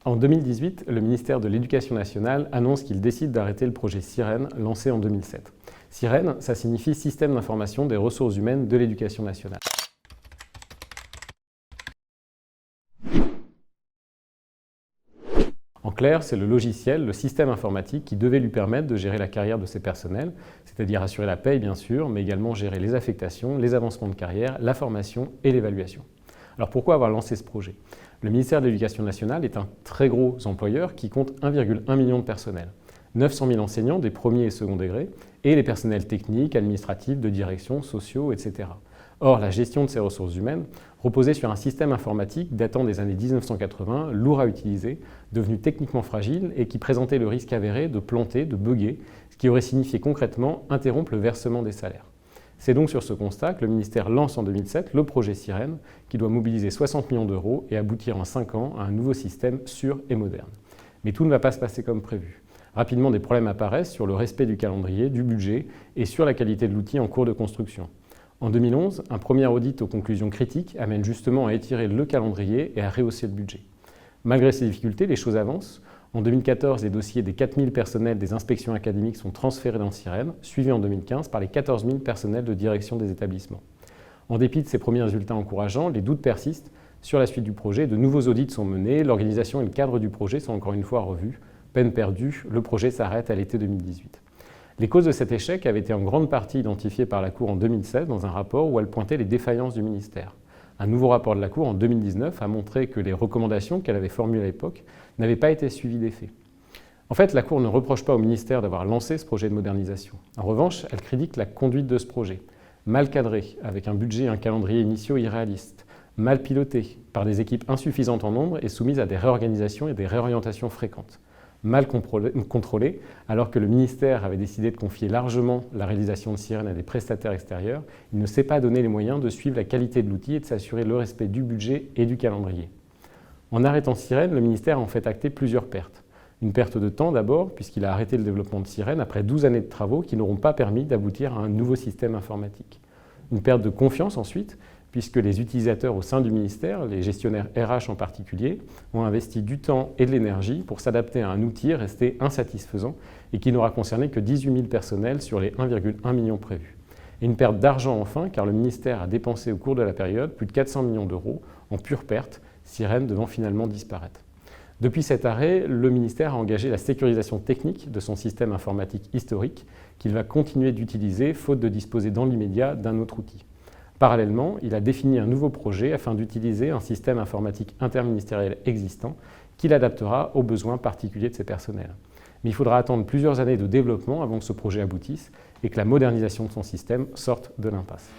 En 2018, le ministère de l'Éducation nationale annonce qu'il décide d'arrêter le projet Sirène, lancé en 2007. Sirène, ça signifie Système d'information des ressources humaines de l'Éducation nationale. En clair, c'est le logiciel, le système informatique qui devait lui permettre de gérer la carrière de ses personnels, c'est-à-dire assurer la paye bien sûr, mais également gérer les affectations, les avancements de carrière, la formation et l'évaluation. Alors pourquoi avoir lancé ce projet? Le ministère de l'Éducation nationale est un très gros employeur qui compte 1,1 million de personnels, 900 000 enseignants des premiers et second degrés, et les personnels techniques, administratifs, de direction, sociaux, etc. Or, la gestion de ces ressources humaines reposait sur un système informatique datant des années 1980, lourd à utiliser, devenu techniquement fragile et qui présentait le risque avéré de planter, de bugger, ce qui aurait signifié concrètement interrompre le versement des salaires. C'est donc sur ce constat que le ministère lance en 2007 le projet Sirène, qui doit mobiliser 60 millions d'euros et aboutir en 5 ans à un nouveau système sûr et moderne. Mais tout ne va pas se passer comme prévu. Rapidement, des problèmes apparaissent sur le respect du calendrier, du budget et sur la qualité de l'outil en cours de construction. En 2011, un premier audit aux conclusions critiques amène justement à étirer le calendrier et à rehausser le budget. Malgré ces difficultés, les choses avancent. En 2014, les dossiers des 4000 personnels des inspections académiques sont transférés dans Sirène, suivis en 2015 par les 14 000 personnels de direction des établissements. En dépit de ces premiers résultats encourageants, les doutes persistent sur la suite du projet. De nouveaux audits sont menés, l'organisation et le cadre du projet sont encore une fois revus. Peine perdue, le projet s'arrête à l'été 2018. Les causes de cet échec avaient été en grande partie identifiées par la Cour en 2016 dans un rapport où elle pointait les défaillances du ministère. Un nouveau rapport de la Cour en 2019 a montré que les recommandations qu'elle avait formulées à l'époque n'avaient pas été suivies d'effet. En fait, la Cour ne reproche pas au ministère d'avoir lancé ce projet de modernisation. En revanche, elle critique la conduite de ce projet. Mal cadré, avec un budget et un calendrier initiaux irréalistes. Mal piloté, par des équipes insuffisantes en nombre et soumises à des réorganisations et des réorientations fréquentes. Mal contrôlé, alors que le ministère avait décidé de confier largement la réalisation de Sirène à des prestataires extérieurs, il ne s'est pas donné les moyens de suivre la qualité de l'outil et de s'assurer le respect du budget et du calendrier. En arrêtant Sirène, le ministère a en fait acté plusieurs pertes. Une perte de temps d'abord, puisqu'il a arrêté le développement de Sirène après 12 années de travaux qui n'auront pas permis d'aboutir à un nouveau système informatique. Une perte de confiance ensuite, puisque les utilisateurs au sein du ministère, les gestionnaires RH en particulier, ont investi du temps et de l'énergie pour s'adapter à un outil resté insatisfaisant et qui n'aura concerné que 18 000 personnels sur les 1,1 million prévus. Et une perte d'argent enfin, car le ministère a dépensé au cours de la période plus de 400 millions d'euros en pure perte, Sirène devant finalement disparaître. Depuis cet arrêt, le ministère a engagé la sécurisation technique de son système informatique historique qu'il va continuer d'utiliser faute de disposer dans l'immédiat d'un autre outil. Parallèlement, il a défini un nouveau projet afin d'utiliser un système informatique interministériel existant qu'il adaptera aux besoins particuliers de ses personnels. Mais il faudra attendre plusieurs années de développement avant que ce projet aboutisse et que la modernisation de son système sorte de l'impasse.